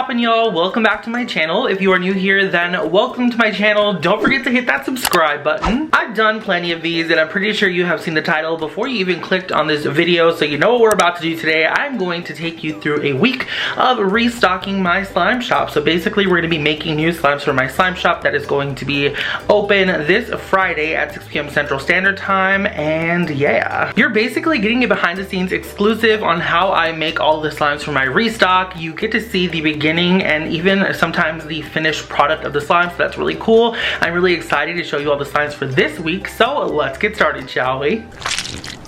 poppin', y'all? Welcome back to my channel. If you are new here, then welcome to my channel. Don't forget to hit that subscribe button. I've done plenty of these and I'm pretty sure you have seen the title before you even clicked on this video, so you know what we're about to do today. I'm going to take you through a week of restocking my slime shop. So basically we're going to be making new slimes for my slime shop that is going to be open this Friday at 6 p.m. Central Standard Time, and yeah. You're basically getting a behind the scenes exclusive on how I make all the slimes for my restock. You get to see the beginning and even sometimes the finished product of the slime, so that's really cool. I'm really excited to show you all the slimes for this week, so let's get started, shall we?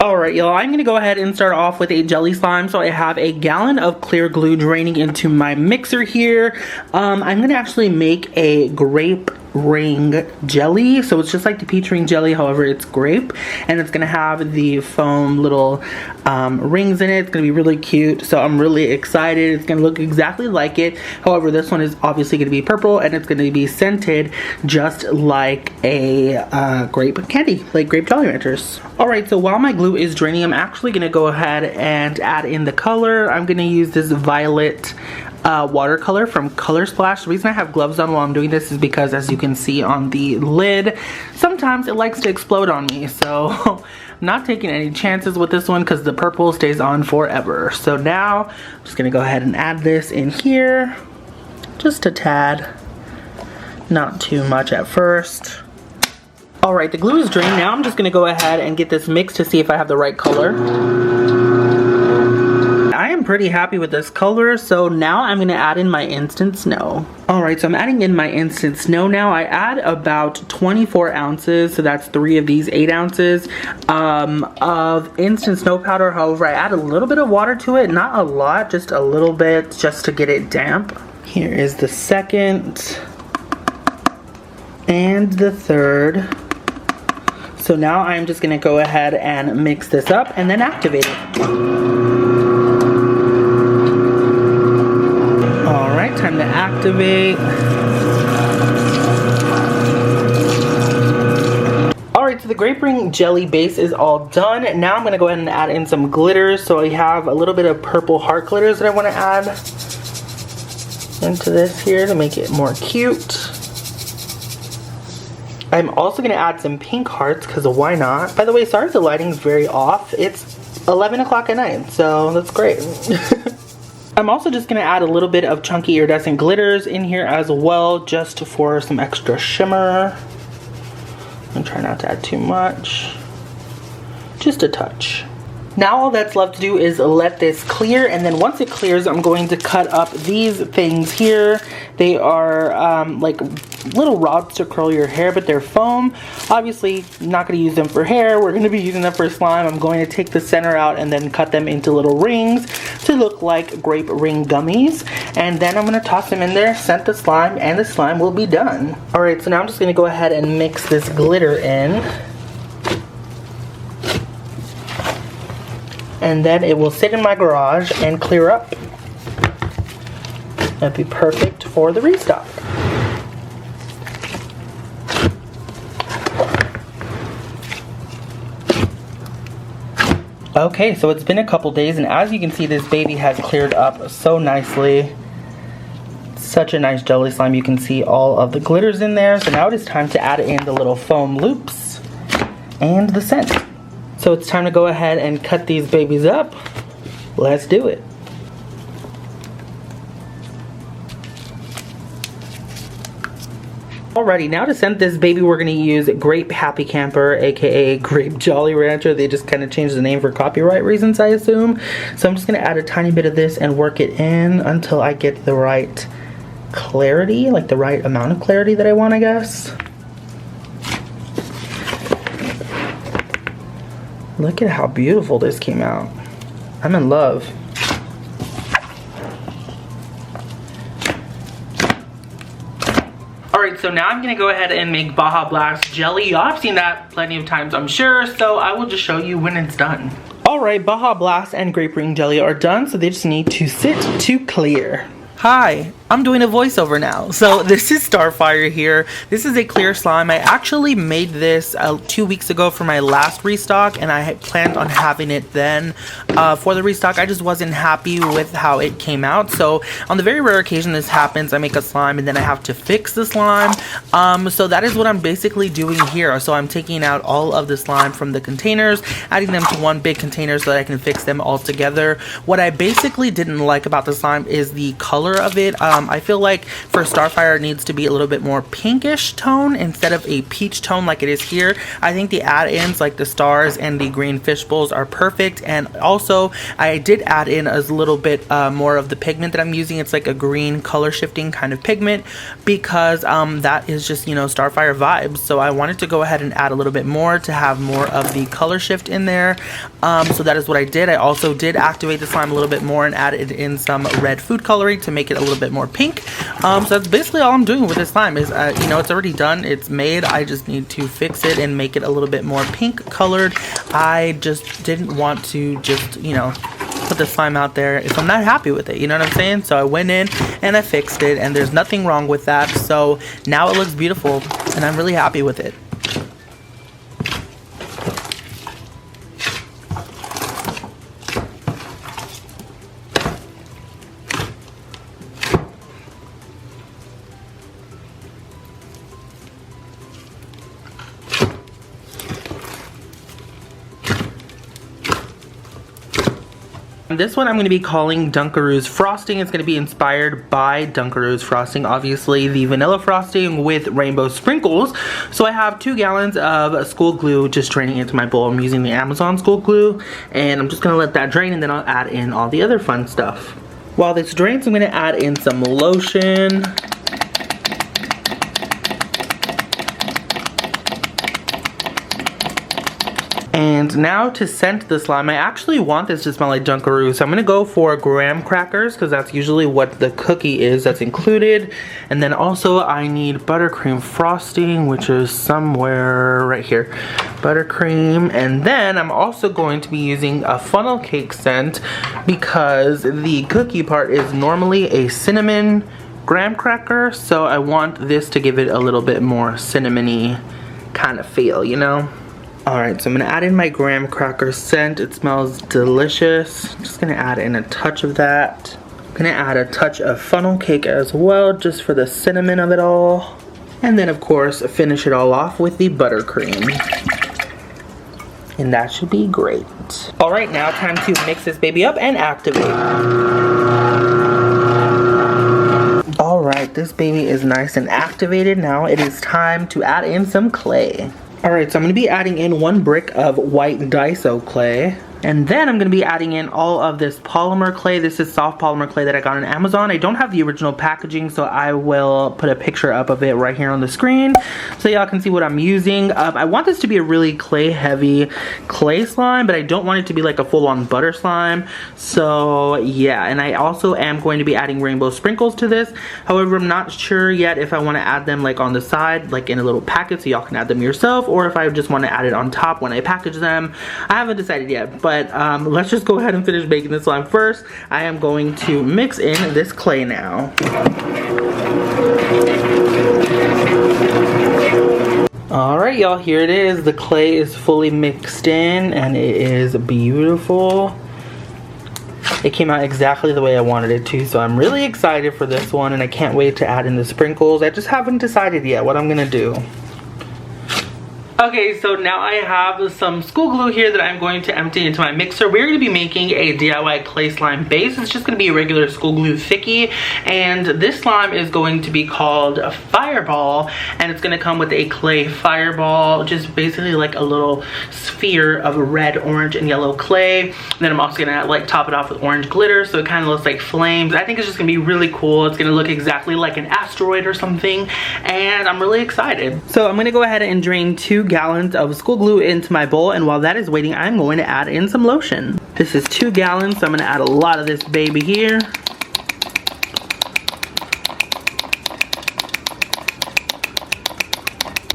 Alright, y'all, I'm gonna go ahead and start off with a jelly slime. So I have a gallon of clear glue draining into my mixer here. I'm gonna actually make a grape ring jelly. So it's just like the peach ring jelly, however it's grape, and it's gonna have the foam little rings in it. It's gonna be really cute, so I'm really excited. It's gonna look exactly like it. However, this one is obviously gonna be purple and it's gonna be scented just like a grape candy, like grape Jolly Ranchers. Alright, so while my glue is draining, I'm actually gonna go ahead and add in the color. I'm gonna use this violet watercolor from Color Splash. The reason I have gloves on while I'm doing this is because, as you can see on the lid, sometimes it likes to explode on me, so I'm not taking any chances with this one because the purple stays on forever. So now I'm just gonna go ahead and add this in here, just a tad, not too much at first. Alright, the glue is drained. Now I'm just gonna go ahead and get this mixed to see if I have the right color. I am pretty happy with this color, so now I'm gonna add in my instant snow. Alright, so I'm adding in my instant snow now. I add about 24 ounces, so that's 3 of these 8 ounces of instant snow powder. However, I add a little bit of water to it, not a lot, just a little bit, just to get it damp. Here is the second and the third. So now I'm just gonna go ahead and mix this up and then activate it. Alright, time to activate. Alright, so the grape ring jelly base is all done. Now I'm gonna go ahead and add in some glitters. So I have a little bit of purple heart glitters that I wanna add into this here to make it more cute. I'm also going to add some pink hearts, because why not? By the way, sorry if the lighting is very off. It's 11 o'clock at night, so that's great. I'm also just going to add a little bit of chunky iridescent glitters in here as well, just for some extra shimmer. I'm trying not to add too much. Just a touch. Now all that's left to do is let this clear, and then once it clears, I'm going to cut up these things here. They are like little rods to curl your hair, but they're foam. Obviously, not going to use them for hair. We're going to be using them for slime. I'm going to take the center out and then cut them into little rings to look like grape ring gummies. And then I'm going to toss them in there, scent the slime, and the slime will be done. Alright, so now I'm just going to go ahead and mix this glitter in. And then it will sit in my garage and clear up. That'd be perfect for the restock. Okay, so it's been a couple days, and as you can see, this baby has cleared up so nicely. Such a nice jelly slime. You can see all of the glitters in there. So now it is time to add in the little foam loops and the scent. So it's time to go ahead and cut these babies up. Let's do it. Alrighty, now to scent this baby, we're going to use Grape Happy Camper, aka Grape Jolly Rancher. They just kind of changed the name for copyright reasons, I assume. So I'm just going to add a tiny bit of this and work it in until I get the right clarity, like the right amount of clarity that I want, I guess. Look at how beautiful this came out. I'm in love. Alright, so now I'm going to go ahead and make Baja Blast jelly. Y'all have seen that plenty of times, I'm sure, so I will just show you when it's done. Alright, Baja Blast and grape ring jelly are done, so they just need to sit to clear. Hi, I'm doing a voiceover now. So this is Starfire here. This is a clear slime. I actually made this 2 weeks ago for my last restock, and I had planned on having it then for the restock. I just wasn't happy with how it came out. So on the very rare occasion this happens, I make a slime and then I have to fix the slime. So that is what I'm basically doing here. So I'm taking out all of the slime from the containers, adding them to one big container so that I can fix them all together. What I basically didn't like about the slime is the color of it. I feel like for Starfire it needs to be a little bit more pinkish tone instead of a peach tone like it is here. I think the add-ins like the stars and the green fish bowls are perfect, and also I did add in a little bit more of the pigment that I'm using. It's like a green color shifting kind of pigment because that is just, you know, Starfire vibes. So I wanted to go ahead and add a little bit more to have more of the color shift in there. So that is what I did. I also did activate the slime a little bit more and added in some red food coloring to make it a little bit more pink. So that's basically all I'm doing with this slime is, you know, it's already done, it's made. I just need to fix it and make it a little bit more pink colored. I just didn't want to just, you know, put the slime out there if I'm not happy with it, you know what I'm saying? So I went in and I fixed it, and there's nothing wrong with that. So now it looks beautiful and I'm really happy with it. This one I'm going to be calling Dunkaroos frosting. It's going to be inspired by Dunkaroos frosting, obviously the vanilla frosting with rainbow sprinkles. So I have 2 gallons of school glue just draining into my bowl. I'm using the Amazon school glue, and I'm just going to let that drain, and then I'll add in all the other fun stuff. While this drains, I'm going to add in some lotion. And now to scent the slime, I actually want this to smell like Dunkaroos. So I'm gonna go for graham crackers because that's usually what the cookie is that's included. And then also I need buttercream frosting, which is somewhere right here. Buttercream. And then I'm also going to be using a funnel cake scent because the cookie part is normally a cinnamon graham cracker. So I want this to give it a little bit more cinnamony kind of feel, you know? Alright, so I'm going to add in my graham cracker scent. It smells delicious. I'm just going to add in a touch of that. I'm going to add a touch of funnel cake as well, just for the cinnamon of it all. And then, of course, finish it all off with the buttercream. And that should be great. Alright, now time to mix this baby up and activate. Alright, this baby is nice and activated. Now it is time to add in some clay. Alright, so I'm going to be adding in 1 brick of white Daiso clay. And then I'm going to be adding in all of this polymer clay. This is soft polymer clay that I got on Amazon. I don't have the original packaging, so I will put a picture up of it right here on the screen so y'all can see what I'm using. I want this to be a really clay heavy clay slime, but I don't want it to be like a full-on butter slime. So yeah, and I also am going to be adding rainbow sprinkles to this. However, I'm not sure yet if I want to add them like on the side, like in a little packet so y'all can add them yourself, or if I just want to add it on top when I package them. I haven't decided yet, but let's just go ahead and finish making this slime first. I am going to mix in this clay now. Alright y'all, here it is. The clay is fully mixed in and it is beautiful. It came out exactly the way I wanted it to, so I'm really excited for this one and I can't wait to add in the sprinkles. I just haven't decided yet what I'm gonna do. Okay, so now I have some school glue here that I'm going to empty into my mixer. We're going to be making a DIY clay slime base. It's just going to be a regular school glue thickie, and this slime is going to be called a Fireball, and it's going to come with a clay fireball, just basically like a little sphere of red, orange, and yellow clay. And then I'm also going to like top it off with orange glitter, so it kind of looks like flames. I think it's just going to be really cool. It's going to look exactly like an asteroid or something, and I'm really excited. So I'm going to go ahead and drain 2 gallons of school glue into my bowl, and while that is waiting, I'm going to add in some lotion. This is 2 gallons, so I'm going to add a lot of this baby here.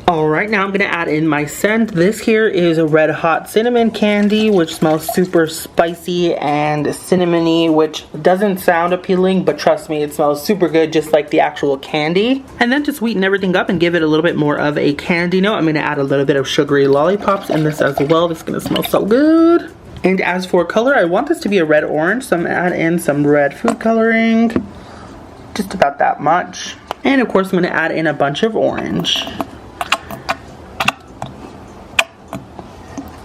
Alright, now I'm going to add in my scent. This here is a red hot cinnamon candy, which smells super spicy and cinnamony, which doesn't sound appealing, but trust me, it smells super good, just like the actual candy. And then to sweeten everything up and give it a little bit more of a candy note, I'm going to add a little bit of sugary lollipops in this as well. This is going to smell so good. And as for color, I want this to be a red orange, so I'm going to add in some red food coloring. Just about that much. And of course, I'm going to add in a bunch of orange.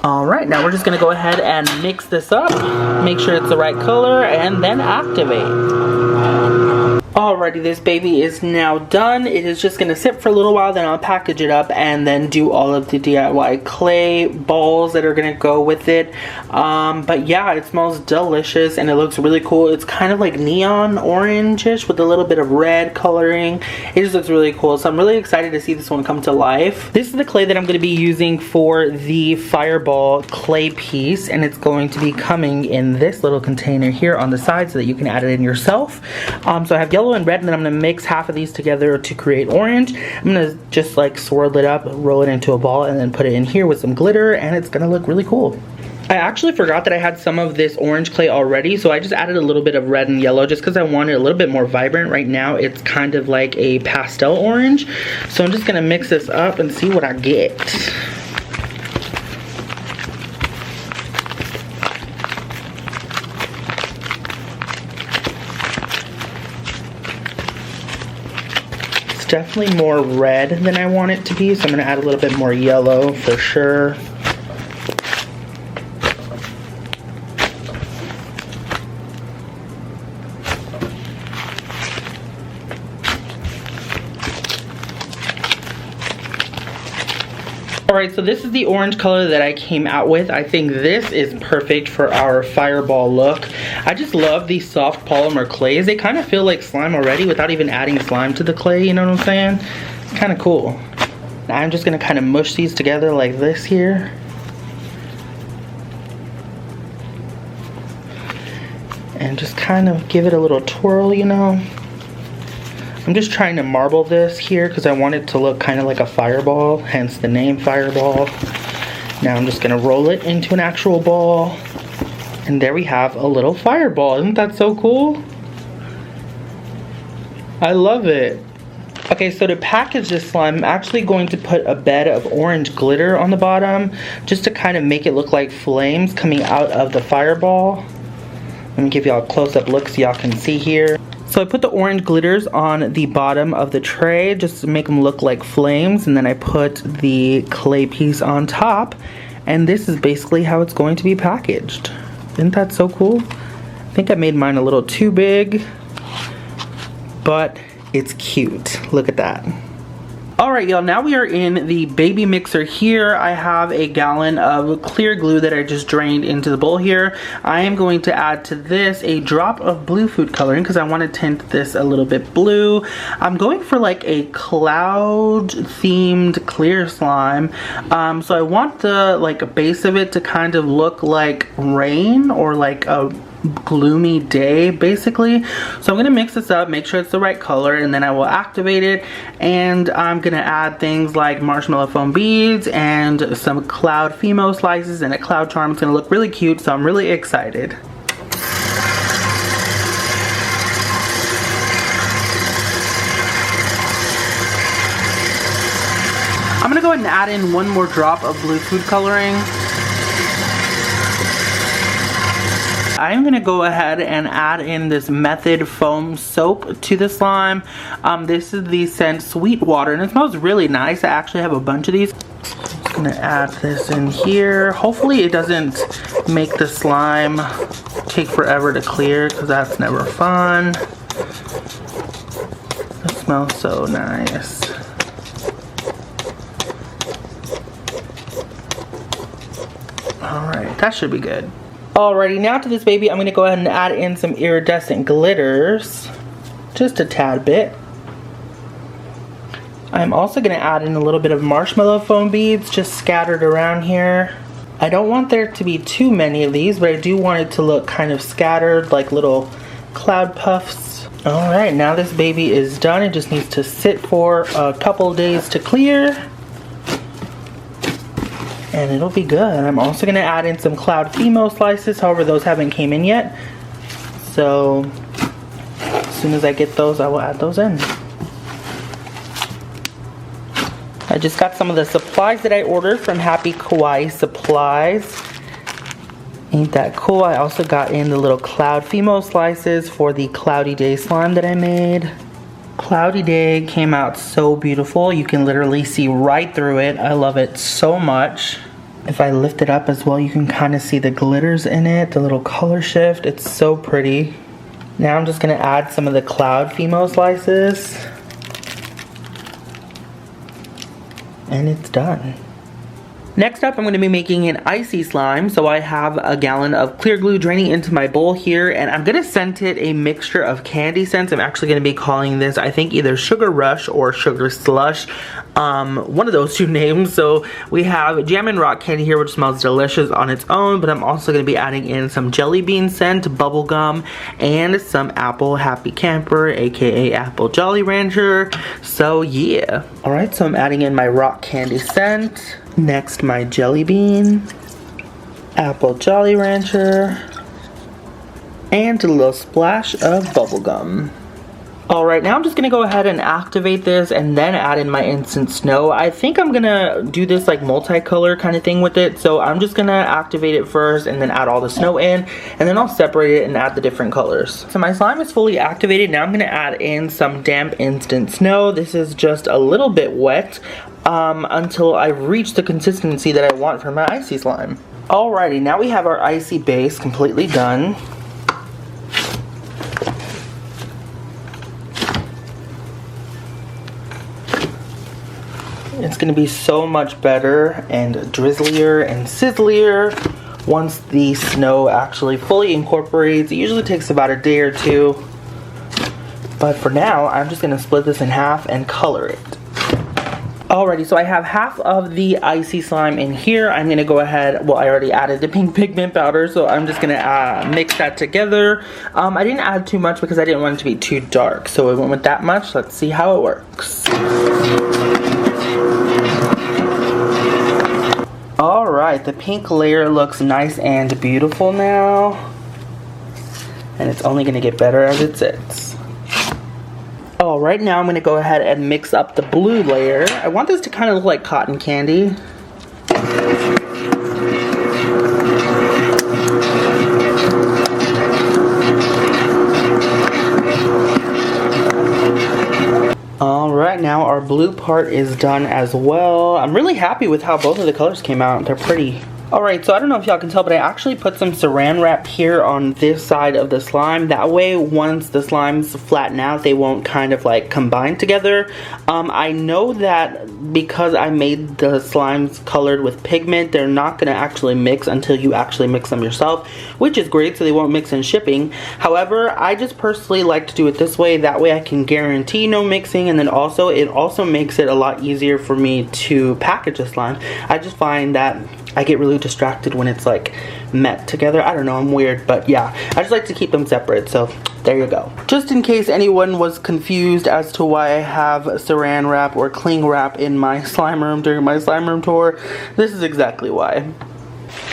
Alright, now we're just going to go ahead and mix this up, make sure it's the right color, and then activate. Alrighty, this baby is now done. It is just going to sit for a little while, then I'll package it up and then do all of the DIY clay balls that are going to go with it. But yeah, it smells delicious and it looks really cool. It's kind of like neon orange-ish with a little bit of red coloring. It just looks really cool, so I'm really excited to see this one come to life. This is the clay that I'm going to be using for the fireball clay piece, and it's going to be coming in this little container here on the side so that you can add it in yourself. So I have yellow and red, and then I'm going to mix half of these together to create orange. I'm going to just like swirl it up, roll it into a ball, and then put it in here with some glitter, and it's going to look really cool. I actually forgot that I had some of this orange clay already, so I just added a little bit of red and yellow just because I wanted a little bit more vibrant. Right now it's kind of like a pastel orange, so I'm just going to mix this up and see what I get. Definitely more red than I want it to be, so I'm going to add a little bit more yellow for sure. Alright, so this is the orange color that I came out with. I think this is perfect for our fireball look. I just love these soft polymer clays. They kind of feel like slime already without even adding slime to the clay, you know what I'm saying? It's kind of cool. Now I'm just going to kind of mush these together like this here. And just kind of give it a little twirl, you know. I'm just trying to marble this here because I want it to look kind of like a fireball, hence the name fireball. Now I'm just going to roll it into an actual ball. And there we have a little fireball. Isn't that so cool? I love it. Okay, so to package this slime, I'm actually going to put a bed of orange glitter on the bottom just to kind of make it look like flames coming out of the fireball. Let me give y'all a close-up look so y'all can see here. So I put the orange glitters on the bottom of the tray just to make them look like flames, and then I put the clay piece on top, and this is basically how it's going to be packaged. Isn't that so cool? I think I made mine a little too big, but it's cute. Look at that. Alright y'all, now we are in the baby mixer here. I have a gallon of clear glue that I just drained into the bowl here. I am going to add to this a drop of blue food coloring because I want to tint this a little bit blue. I'm going for like a cloud themed clear slime. So I want the base of it to kind of look like rain or like a gloomy day basically. So I'm going to mix this up, make sure it's the right color, and then I will activate it, and I'm going to add things like marshmallow foam beads and some cloud Fimo slices and a cloud charm. It's going to look really cute, so I'm really excited. I'm going to go ahead and add in one more drop of blue food coloring. I'm going to go ahead and add in this Method foam soap to the slime. This is the scent Sweet Water, and it smells really nice. I actually have a bunch of these. I'm going to add this in here. Hopefully it doesn't make the slime take forever to clear, because that's never fun. It smells so nice. Alright, that should be good. Alrighty, now to this baby, I'm going to go ahead and add in some iridescent glitters. Just a tad bit. I'm also going to add in a little bit of marshmallow foam beads just scattered around here. I don't want there to be too many of these, but I do want it to look kind of scattered like little cloud puffs. Alright, now this baby is done. It just needs to sit for a couple days to clear. and it'll be good. I'm also gonna add in some Cloud Fimo slices, however those haven't came in yet. So as soon as I get those, I will add those in. I just got some of the supplies that I ordered from Happy Kawaii Supplies. Ain't that cool? I also got in the little Cloud Fimo slices for the Cloudy Day slime that I made. Cloudy Day came out so beautiful. You can literally see right through it. I love it so much. If I lift it up as well, you can kind of see the glitters in it, the little color shift. It's so pretty. Now I'm just gonna add some of the Cloud Fimo slices. And it's done. Next up, I'm going to be making an icy slime. So I have a gallon of clear glue draining into my bowl here, and I'm going to scent it a mixture of candy scents. I'm actually going to be calling this, I think, either Sugar Rush or Sugar Slush. One of those two names. So we have Jam and Rock candy here, which smells delicious on its own, but I'm also going to be adding in some jelly bean scent, bubble gum, and some apple Happy Camper, aka Apple Jolly Rancher. So yeah. Alright, so I'm adding in my rock candy scent. Next, my jelly bean, apple Jolly Rancher, and a little splash of bubblegum. Alright, now I'm just going to go ahead and activate this and then add in my instant snow. I think I'm going to do this like multicolor kind of thing with it. So I'm just going to activate it first and then add all the snow in. And then I'll separate it and add the different colors. So my slime is fully activated. Now I'm going to add in some damp instant snow. This is just a little bit wet until I reach the consistency that I want for my icy slime. Alrighty, now we have our icy base completely done. It's going to be so much better and drizzlier and sizzlier once the snow actually fully incorporates. It usually takes about a day or two. But for now, I'm just going to split this in half and color it. Alrighty, so I have half of the icy slime in here. I'm going to go ahead, well, I already added the pink pigment powder, so I'm just going to mix that together. I didn't add too much because I didn't want it to be too dark, so I went with that much. Let's see how it works. Alright, the pink layer looks nice and beautiful now. And it's only going to get better as it sits. Alright, now I'm going to go ahead and mix up the blue layer. I want this to kind of look like cotton candy. Alright, now our blue part is done as well. I'm really happy with how both of the colors came out. They're pretty. Alright, so I don't know if y'all can tell, but I actually put some saran wrap here on this side of the slime. That way, once the slimes flatten out, they won't kind of like combine together. I know that because I made the slimes colored with pigment, they're not going to actually mix until you actually mix them yourself, which is great, so they won't mix in shipping. However, I just personally like to do it this way. That way I can guarantee no mixing, and then also it also makes it a lot easier for me to package a slime. I just find that I get really distracted when it's like met together. I don't know, I'm weird, but yeah, I just like to keep them separate, so there you go. Just in case anyone was confused as to why I have saran wrap or cling wrap in my slime room during my slime room tour, this is exactly why.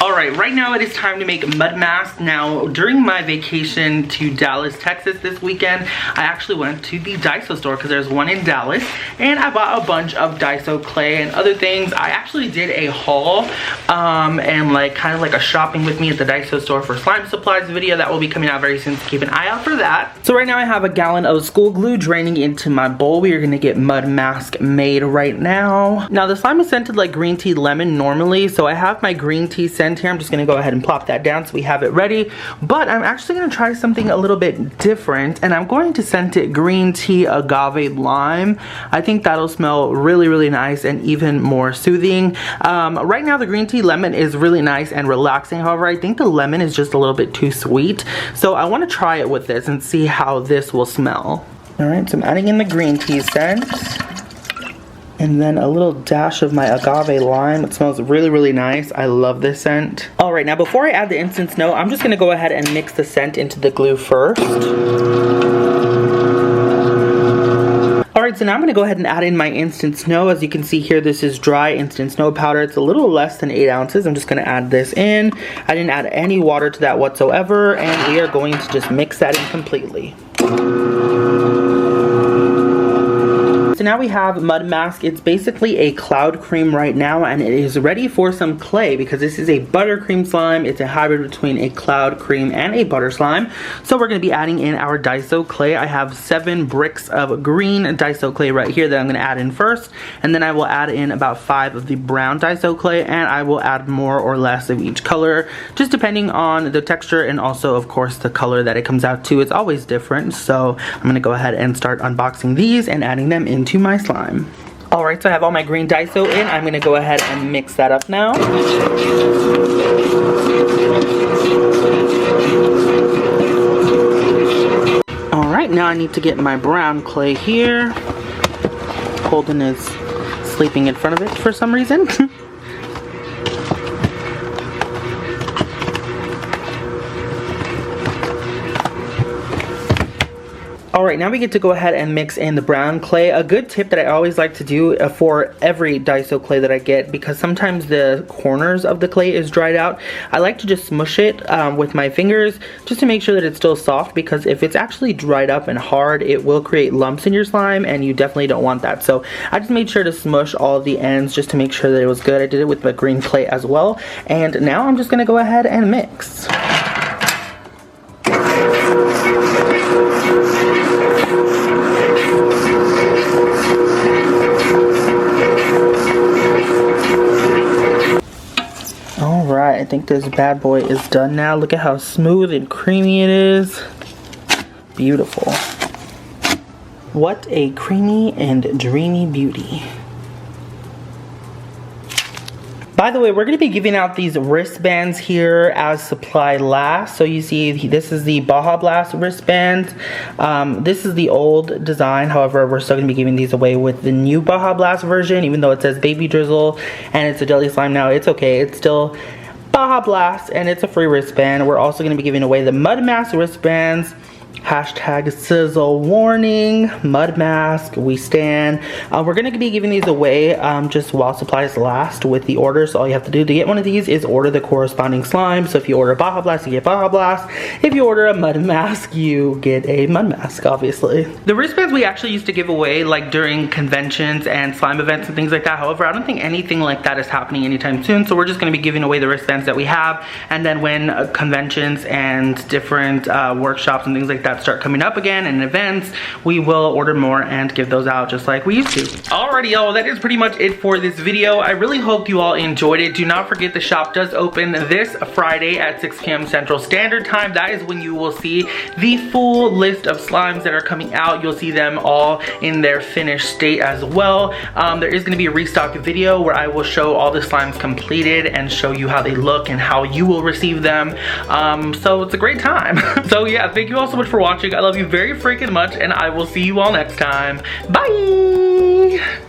Alright, right now it is time to make mud masks. Now, during my vacation to Dallas, Texas this weekend, I actually went to the Daiso store because there's one in Dallas, and I bought a bunch of Daiso clay and other things. I actually did a haul and like kind of like a shopping with me at the Daiso store for slime supplies video that will be coming out very soon, so keep an eye out for that. So right now I have a gallon of school glue draining into my bowl. We are going to get mud mask made right now. Now the slime is scented like green tea lemon normally, so I have my green tea scent here. I'm just going to go ahead and plop that down so we have it ready, but I'm actually going to try something a little bit different, and I'm going to scent it green tea agave lime. I think that'll smell really, really nice and even more soothing. Right now the green tea lemon is really nice and relaxing. However, I think the lemon is just a little bit too sweet, so I want to try it with this and see how this will smell. Alright, so I'm adding in the green tea scent. And then a little dash of my agave lime. It smells really, really nice. I love this scent. Alright, now before I add the instant snow, I'm just going to go ahead and mix the scent into the glue first. Alright, so now I'm gonna go ahead and add in my instant snow. As you can see here, this is dry instant snow powder. It's a little less than 8 ounces. I'm just gonna add this in. I didn't add any water to that whatsoever, and we are going to just mix that in completely. So now we have Mud Mask. It's basically a cloud cream right now, and it is ready for some clay because this is a buttercream slime. It's a hybrid between a cloud cream and a butter slime. So we're going to be adding in our Daiso clay. I have 7 bricks of green Daiso clay right here that I'm going to add in first, and then I will add in about 5 of the brown Daiso clay, and I will add more or less of each color, just depending on the texture and also, of course, the color that it comes out to. It's always different, so I'm going to go ahead and start unboxing these and adding them into my slime. Alright, so I have all my green Daiso in. I'm going to go ahead and mix that up now. Alright, now I need to get my brown clay here. Holden is sleeping in front of it for some reason. Alright, now we get to go ahead and mix in the brown clay. A good tip that I always like to do for every Daiso clay that I get, because sometimes the corners of the clay is dried out, I like to just smush it with my fingers just to make sure that it's still soft, because if it's actually dried up and hard, it will create lumps in your slime, and you definitely don't want that. So I just made sure to smush all of the ends just to make sure that it was good. I did it with the green clay as well, and now I'm just going to go ahead and mix. Alright, I think this bad boy is done now. Look at how smooth and creamy it is. Beautiful. What a creamy and dreamy beauty. By the way, we're going to be giving out these wristbands here as supply lasts. So you see, this is the Baja Blast wristband. This is the old design. However, we're still going to be giving these away with the new Baja Blast version. Even though it says Baby Drizzle and it's a jelly slime now, it's okay. It's still Baja Blast and it's a free wristband. We're also going to be giving away the Mud Mask wristbands. Hashtag sizzle warning, Mud Mask, we stand. We're going to be giving these away just while supplies last with the order. So all you have to do to get one of these is order the corresponding slime. So if you order Baja Blast, you get Baja Blast. If you order a Mud Mask, you get a Mud Mask, obviously. The wristbands we actually used to give away like during conventions and slime events and things like that. However, I don't think anything like that is happening anytime soon. So we're just going to be giving away the wristbands that we have. And then when conventions and different workshops and things like that start coming up again and events, we will order more and give those out just like we used to. Alrighty, y'all, that is pretty much it for this video. I really hope you all enjoyed it. Do not forget the shop does open this Friday at 6 p.m. Central Standard Time. That is when you will see the full list of slimes that are coming out. You'll see them all in their finished state as well. There is going to be a restock video where I will show all the slimes completed and show you how they look and how you will receive them. So it's a great time. So yeah, thank you all so much for watching. I love you very freaking much, and I will see you all next time. Bye!